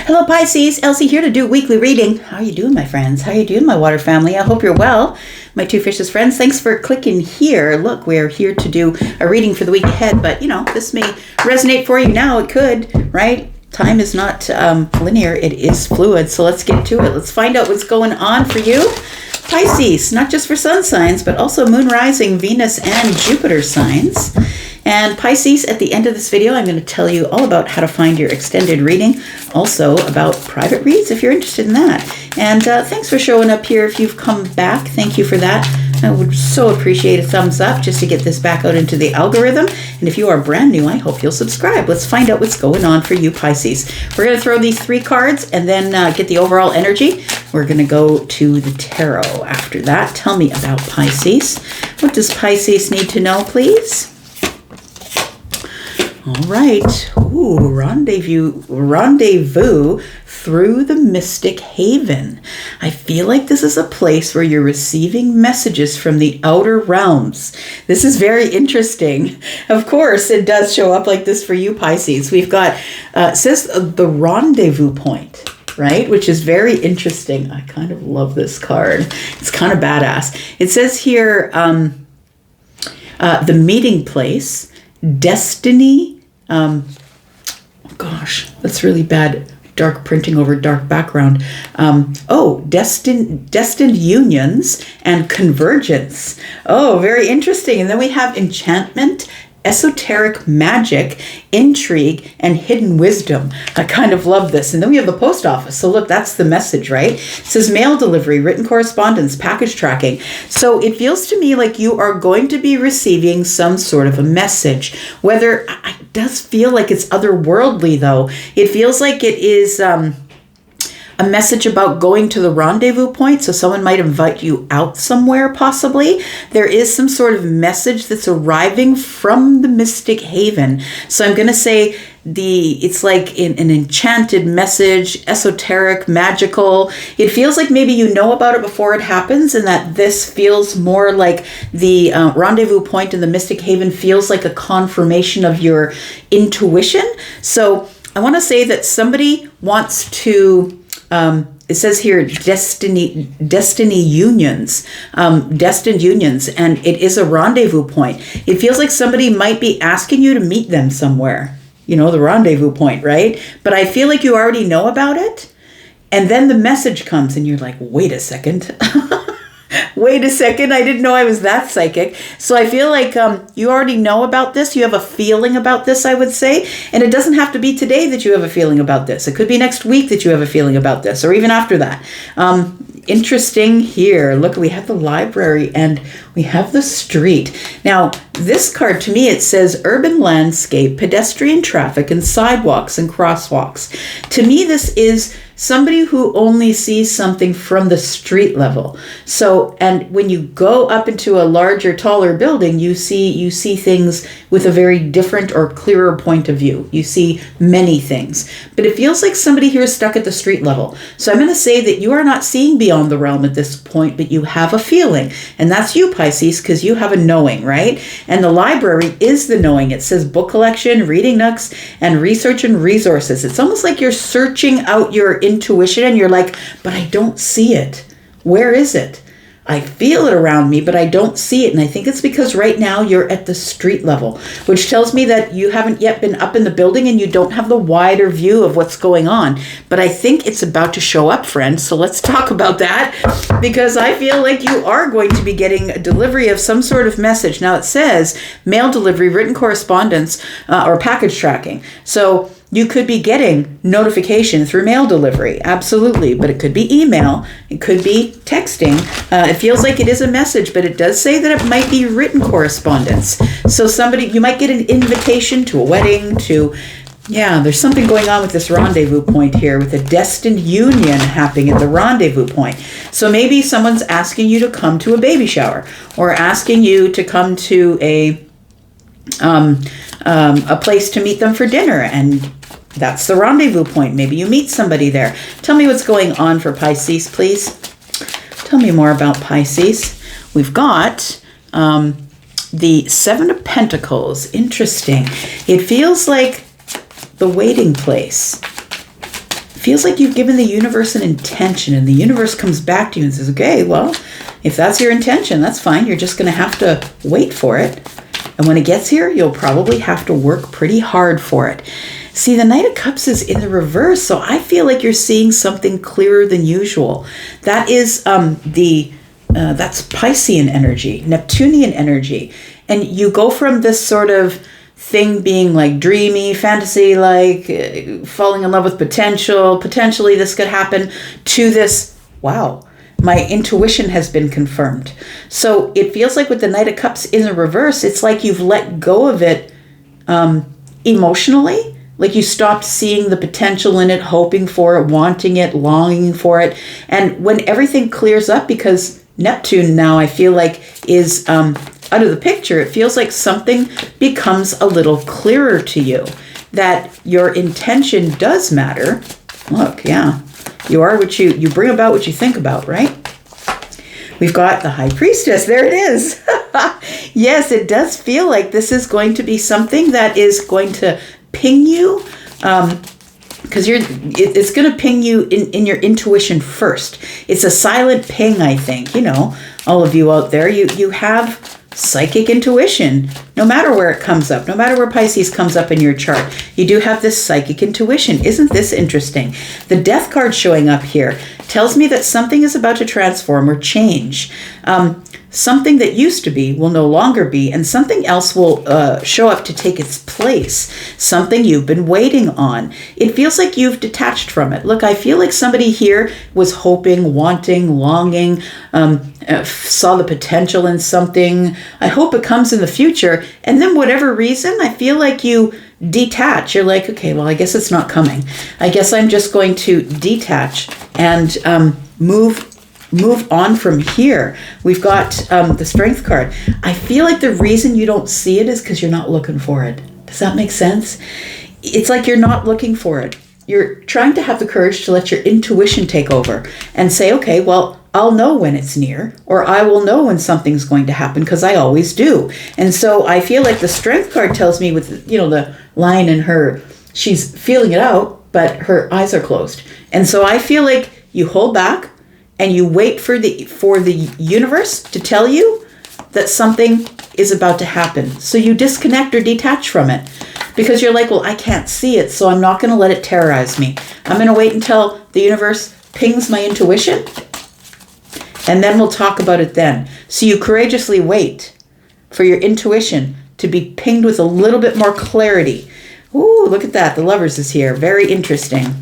Hello Pisces, Elsie here to do a weekly reading. How are you doing, my friends? How are you doing, my water family? I hope you're well. My two fishes friends, thanks for clicking here. Look, we're here to do a reading for the week ahead, but this may resonate for you now. It could, right? Time is not linear, it is fluid. So let's get to it. Let's find out what's going on for you. Pisces, not just for sun signs, but also moon, rising, Venus, and Jupiter signs. And Pisces, at the end of this video, I'm going to tell you all about how to find your extended reading. Also about private reads, if you're interested in that. And thanks for showing up here. If you've come back, thank you for that. I would so appreciate a thumbs up just to get this back out into the algorithm. And if you are brand new, I hope you'll subscribe. Let's find out what's going on for you, Pisces. We're going to throw these 3 cards and then get the overall energy. We're going to go to the tarot after that. Tell me about Pisces. What does Pisces need to know, please? All right. Ooh, rendezvous through the mystic haven. I feel like this is a place where you're receiving messages from the outer realms. This is very interesting. Of course, it does show up like this for you, Pisces. We've got, it says the rendezvous point, right? Which is very interesting. I kind of love this card. It's kind of badass. It says here, the meeting place, destiny. Gosh, that's really bad. Dark printing over dark background. Destined unions and convergence. Oh, very interesting. And then we have enchantment, esoteric magic, intrigue, and hidden wisdom. I kind of love this. And then we have the post office. So look, that's the message, right? It says mail delivery, written correspondence, package tracking. So it feels to me like you are going to be receiving some sort of a message. Whether it does feel like it's otherworldly, though. It feels like it is a message about going to the rendezvous point. So someone might invite you out somewhere, possibly. There is some sort of message that's arriving from the mystic haven. So I'm going to say it's like an enchanted message, esoteric, magical. It feels like maybe you know about it before it happens, and that this feels more like the rendezvous point in the mystic haven feels like a confirmation of your intuition. So I want to say that somebody wants to it says here, destiny unions, destined unions, and it is a rendezvous point. It feels like somebody might be asking you to meet them somewhere, the rendezvous point, right? But I feel like you already know about it. And then the message comes and you're like, wait a second. Wait a second, I didn't know I was that psychic. So I feel like you already know about this. You have a feeling about this, I would say. And it doesn't have to be today that you have a feeling about this. It could be next week that you have a feeling about this, or even after that. Interesting here. Look, we have the library and we have the street. Now, this card, to me, it says urban landscape, pedestrian traffic, and sidewalks and crosswalks. To me, this is somebody who only sees something from the street level. So, and when you go up into a larger, taller building, you see things with a very different or clearer point of view. You see many things. But it feels like somebody here is stuck at the street level. So I'm going to say that you are not seeing beyond the realm at this point, but you have a feeling. And that's you, Pisces, because you have a knowing, right? And the library is the knowing. It says book collection, reading nooks, and research and resources. It's almost like you're searching out your intuition and you're like, but I don't see it. Where is it? I feel it around me, but I don't see it. And I think it's because right now you're at the street level, which tells me that you haven't yet been up in the building and you don't have the wider view of what's going on. But I think it's about to show up, friends. So let's talk about that, because I feel like you are going to be getting a delivery of some sort of message. Now it says mail delivery, written correspondence, or package tracking. So you could be getting notification through mail delivery, absolutely, but it could be email, it could be texting. It feels like it is a message, but it does say that it might be written correspondence. So you might get an invitation to a wedding, there's something going on with this rendezvous point here, with a destined union happening at the rendezvous point. So maybe someone's asking you to come to a baby shower, or asking you to come to a place to meet them for dinner, and that's the rendezvous point. Maybe you meet somebody there. Tell me what's going on for Pisces, please. Tell me more about Pisces. We've got the 7 of Pentacles. Interesting. It feels like the waiting place. feels like you've given the universe an intention, and the universe comes back to you and says, okay, well, if that's your intention, that's fine. You're just going to have to wait for it. And when it gets here, you'll probably have to work pretty hard for it. See, the Knight of Cups is in the reverse, so I feel like you're seeing something clearer than usual. That is that's Piscean energy, Neptunian energy. And you go from this sort of thing being like dreamy, fantasy, like falling in love with potentially this could happen, to this, wow, my intuition has been confirmed. So it feels like with the Knight of Cups in the reverse, it's like you've let go of it emotionally. Like you stopped seeing the potential in it, hoping for it, wanting it, longing for it. And when everything clears up, because Neptune now I feel like is out of the picture, it feels like something becomes a little clearer to you, that your intention does matter. Look, yeah, you are what you bring about what you think about, right? We've got the High Priestess. There it is. Yes, it does feel like this is going to be something that is going to ping you, because it's going to ping you in your intuition first. It's a silent ping, I think. You know, all of you out there, you have psychic intuition, no matter where it comes up, no matter where Pisces comes up in your chart. You do have this psychic intuition. Isn't this interesting? The Death card showing up here tells me that something is about to transform or change. Something that used to be will no longer be, and something else will show up to take its place. Something you've been waiting on. It feels like you've detached from it. Look, I feel like somebody here was hoping, wanting, longing, saw the potential in something. I hope it comes in the future. And then whatever reason, I feel like you detach. You're like, okay, well, I guess it's not coming. I guess I'm just going to detach and move on from here. We've got the Strength card. I feel like the reason you don't see it is because you're not looking for it. Does that make sense? It's like you're not looking for it. You're trying to have the courage to let your intuition take over and say, okay, well, I'll know when it's near, or I will know when something's going to happen, because I always do. And so I feel like the Strength card tells me, with, you know, the line in her, she's feeling it out, but her eyes are closed. And so I feel like you hold back and you wait for the universe to tell you that something is about to happen. So you disconnect or detach from it, because you're like, well, I can't see it, so I'm not going to let it terrorize me. I'm going to wait until the universe pings my intuition, and then we'll talk about it then. So you courageously wait for your intuition to be pinged with a little bit more clarity. Ooh, look at that. The Lovers is here. Very interesting.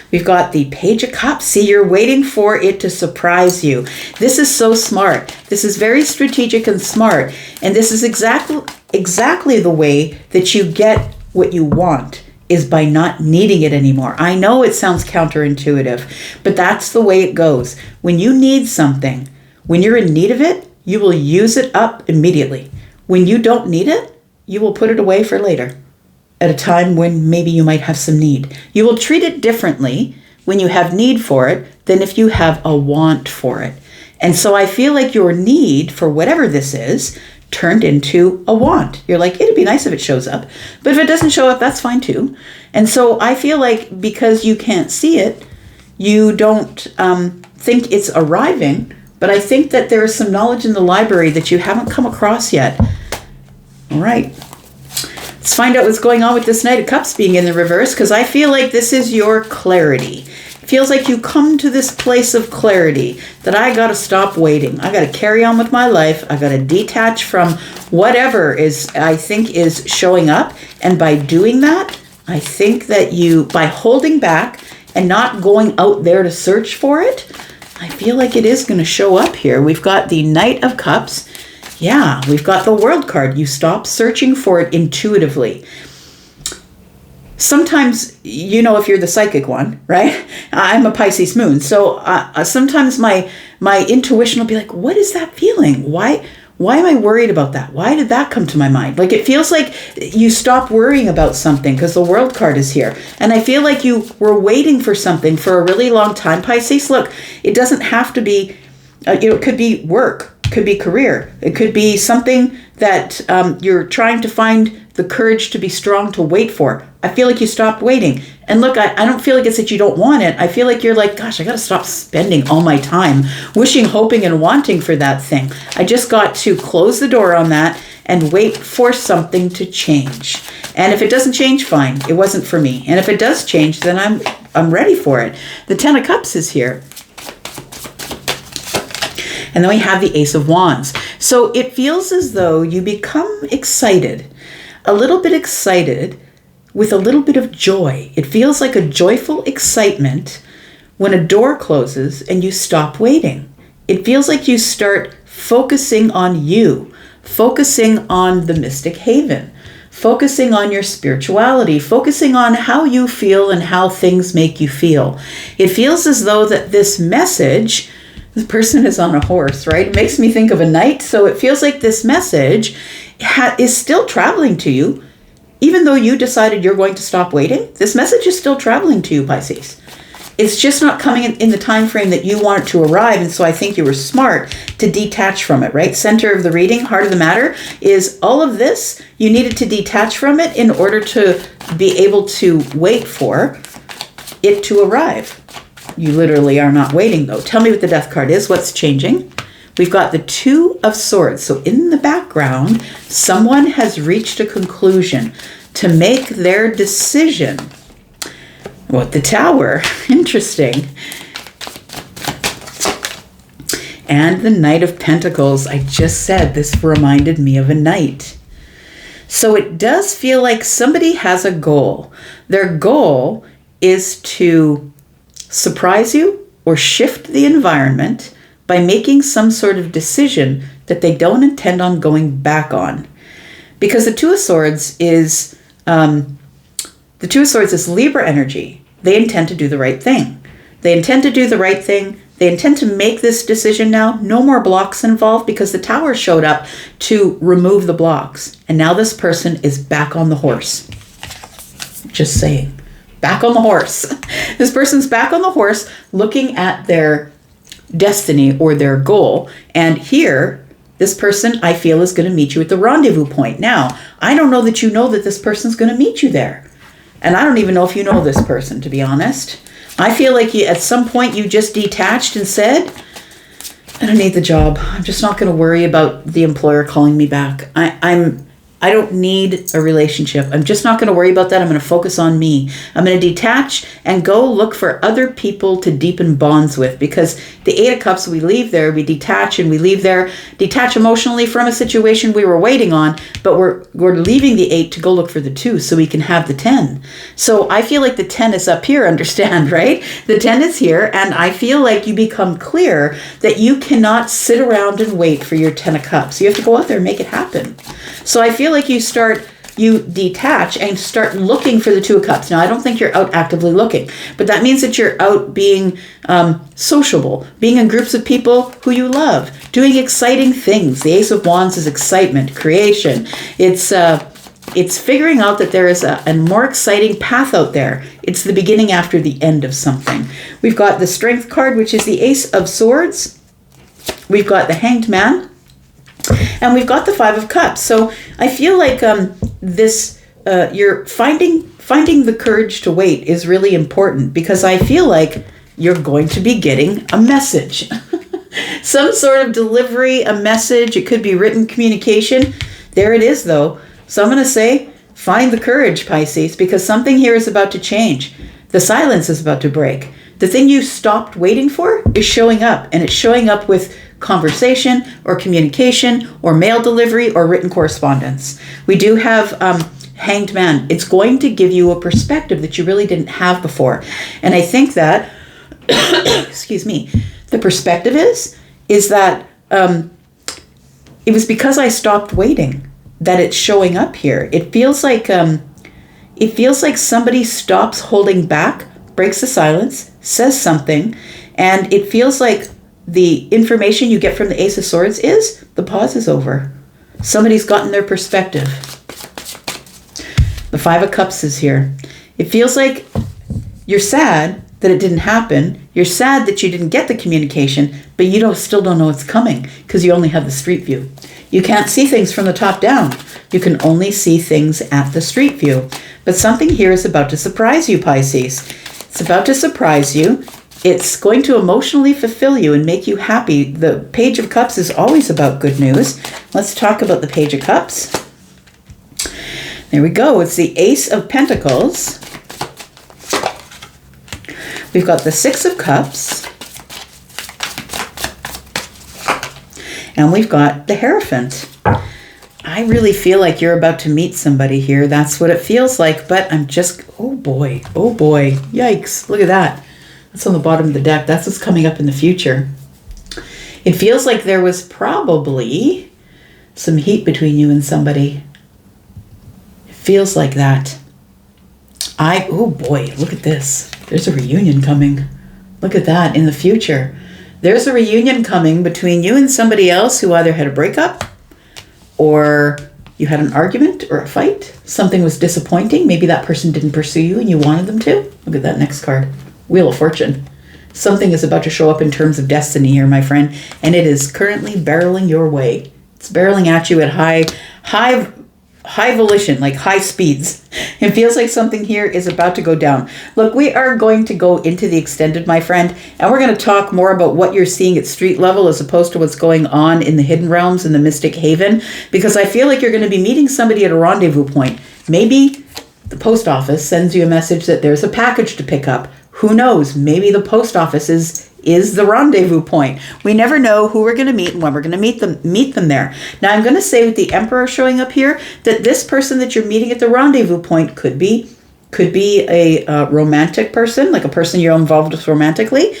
We've got the Page of Cups. See, you're waiting for it to surprise you. This is so smart. This is very strategic and smart. And this is exactly the way that you get what you want, is by not needing it anymore. I know it sounds counterintuitive, but that's the way it goes. When you need something, when you're in need of it, you will use it up immediately. When you don't need it, you will put it away for later, at a time when maybe you might have some need. You will treat it differently when you have need for it than if you have a want for it. And so I feel like your need for whatever this is turned into a want. You're like, it'd be nice if it shows up, but if it doesn't show up, that's fine too. And so I feel like because you can't see it, you don't think it's arriving, but I think that there is some knowledge in the library that you haven't come across yet. All right. Let's find out what's going on with this Knight of Cups being in the reverse, because I feel like this is your clarity. It feels like you come to this place of clarity that I got to stop waiting. I got to carry on with my life. I got to detach from whatever I think is showing up. And by doing that, I think that by holding back and not going out there to search for it, I feel like it is going to show up here. We've got the Knight of Cups. Yeah, we've got the World card. You stop searching for it intuitively. Sometimes, you know, if you're the psychic one, right? I'm a Pisces moon. So sometimes my intuition will be like, what is that feeling? Why am I worried about that? Why did that come to my mind? Like, it feels like you stop worrying about something because the World card is here. And I feel like you were waiting for something for a really long time, Pisces. Look, it doesn't have to be, it could be work. Could be career. It could be something that you're trying to find the courage to be strong to wait for. I feel like you stopped waiting. And look, I don't feel like it's that you don't want it. I feel like you're like, gosh, I got to stop spending all my time wishing, hoping, and wanting for that thing. I just got to close the door on that and wait for something to change. And if it doesn't change, fine. It wasn't for me. And if it does change, then I'm ready for it. The Ten of Cups is here. And then we have the Ace of Wands. So it feels as though you become excited, a little bit excited with a little bit of joy. It feels like a joyful excitement when a door closes and you stop waiting. It feels like you start focusing on you, focusing on the mystic haven, focusing on your spirituality, focusing on how you feel and how things make you feel. It feels as though that this message, the person is on a horse, right? It makes me think of a knight. So it feels like this message is still traveling to you. Even though you decided you're going to stop waiting, this message is still traveling to you, Pisces. It's just not coming in the time frame that you want it to arrive. And so I think you were smart to detach from it, right? Center of the reading, heart of the matter, is all of this. You needed to detach from it in order to be able to wait for it to arrive. You literally are not waiting, though. Tell me what the Death card is. What's changing? We've got the Two of Swords. So in the background, someone has reached a conclusion to make their decision. What, the Tower? Interesting. And the Knight of Pentacles. I just said this reminded me of a knight. So it does feel like somebody has a goal. Their goal is to surprise you or shift the environment by making some sort of decision that they don't intend on going back on. Because the Two of Swords is Libra energy. They intend to do the right thing. They intend to do the right thing. They intend to make this decision now. No more blocks involved, because the Tower showed up to remove the blocks. And now this person is back on the horse. Just saying. Back on the horse. This person's back on the horse looking at their destiny or their goal. And here, this person, I feel, is going to meet you at the rendezvous point. Now, I don't know that you know that this person's going to meet you there. And I don't even know if you know this person, to be honest. I feel like at some point you just detached and said, I don't need the job. I'm just not going to worry about the employer calling me back. I don't need a relationship. I'm just not going to worry about that. I'm going to focus on me. I'm going to detach and go look for other people to deepen bonds with, because the Eight of Cups, we leave there, we detach and we leave there, detach emotionally from a situation we were waiting on, but we're leaving the 8 to go look for the 2 so we can have the 10. So I feel like the 10 is up here, understand, right? The 10 is here, and I feel like you become clear that you cannot sit around and wait for your 10 of Cups. You have to go out there and make it happen. So I feel like you detach and start looking for the Two of Cups. Now, I don't think you're out actively looking, but that means that you're out being sociable, being in groups of people who you love, doing exciting things. The Ace of Wands is excitement, creation. It's figuring out that there is a more exciting path out there. It's the beginning after the end of something. We've got the Strength card, which is the Ace of Swords. We've got the Hanged Man. And we've got the Five of Cups. So I feel like you're finding the courage to wait is really important, because I feel like you're going to be getting a message. Some sort of delivery, a message. It could be written communication. There it is, though. So I'm going to say, find the courage, Pisces, because something here is about to change. The silence is about to break. The thing you stopped waiting for is showing up, and it's showing up with conversation or communication or mail delivery or written correspondence. We do have Hanged Man. It's going to give you a perspective that you really didn't have before. And I think that, excuse me, the perspective is that it was because I stopped waiting that it's showing up here. It feels like somebody stops holding back, breaks the silence, says something, and it feels like the information you get from the Ace of Swords is the pause is over. Somebody's gotten their perspective. The Five of Cups is here. It feels like you're sad that it didn't happen. You're sad that you didn't get the communication, but you still don't know it's coming because you only have the street view. You can't see things from the top down. You can only see things at the street view. But something here is about to surprise you, Pisces. It's about to surprise you. It's going to emotionally fulfill you and make you happy. The Page of Cups is always about good news. Let's talk about the Page of Cups. There we go. It's the Ace of Pentacles. We've got the Six of Cups. And we've got the Hierophant. I really feel like you're about to meet somebody here. That's what it feels like. But I'm just, oh boy, yikes. Look at that. That's on the bottom of the deck. That's what's coming up in the future. It feels like there was probably some heat between you and somebody. It feels like that. Oh boy, look at this. There's a reunion coming. Look at that in the future. There's a reunion coming between you and somebody else who either had a breakup or you had an argument or a fight. Something was disappointing. Maybe that person didn't pursue you and you wanted them to. Look at that next card. Wheel of Fortune. Something is about to show up in terms of destiny here, my friend, and it is currently barreling your way. It's barreling at you at high volition, like high speeds. It feels like something here is about to go down. Look, we are going to go into the extended, my friend, and we're going to talk more about what you're seeing at street level as opposed to what's going on in the hidden realms in the mystic haven, because I feel like you're going to be meeting somebody at a rendezvous point. Maybe the post office sends you a message that there's a package to pick up. Who knows? Maybe the post office is the rendezvous point. We never know who we're going to meet and when we're going to meet them there. Now, I'm going to say with the Emperor showing up here that this person that you're meeting at the rendezvous point could be a romantic person, like a person you're involved with romantically,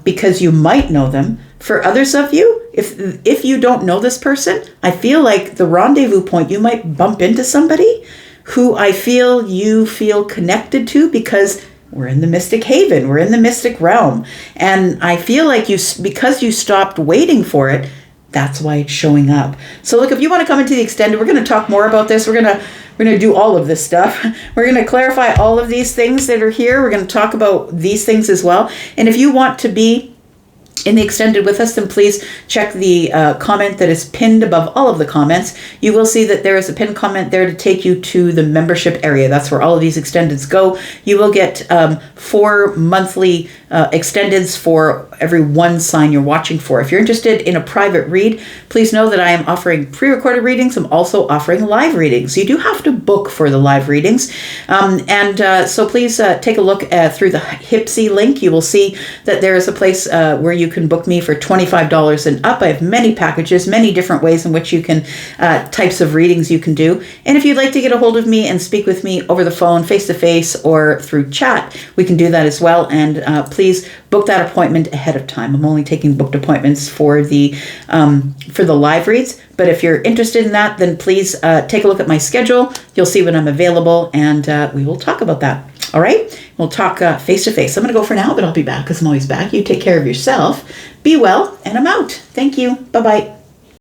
because you might know them. For others of you, if you don't know this person, I feel like the rendezvous point, you might bump into somebody who I feel you feel connected to because we're in the mystic haven. We're in the mystic realm. And I feel like because you stopped waiting for it, that's why it's showing up. So look, if you want to come into the extended, we're going to talk more about this. We're going to do all of this stuff. We're going to clarify all of these things that are here. We're going to talk about these things as well. And if you want to be in the extended with us, then please check the comment that is pinned above all of the comments. You will see that there is a pinned comment there to take you to the membership area. That's where all of these extendeds go. You will get 4 monthly extendeds for every one sign you're watching for. If you're interested in a private read, please know that I am offering pre-recorded readings. I'm also offering live readings. You do have to book for the live readings. So please take a look through the Hypsee link. You will see that there is a place where you can book me for $25 and up. I have many packages, many different ways in which you can, types of readings you can do. And if you'd like to get a hold of me and speak with me over the phone, face-to-face, or through chat, we can do that as well. And please book that appointment ahead of time. I'm only taking booked appointments for the live reads. But if you're interested in that, then please take a look at my schedule. You'll see when I'm available, and we will talk about that. All right? We'll talk face-to-face. I'm going to go for now, but I'll be back because I'm always back. You take care of yourself. Be well, and I'm out. Thank you. Bye-bye.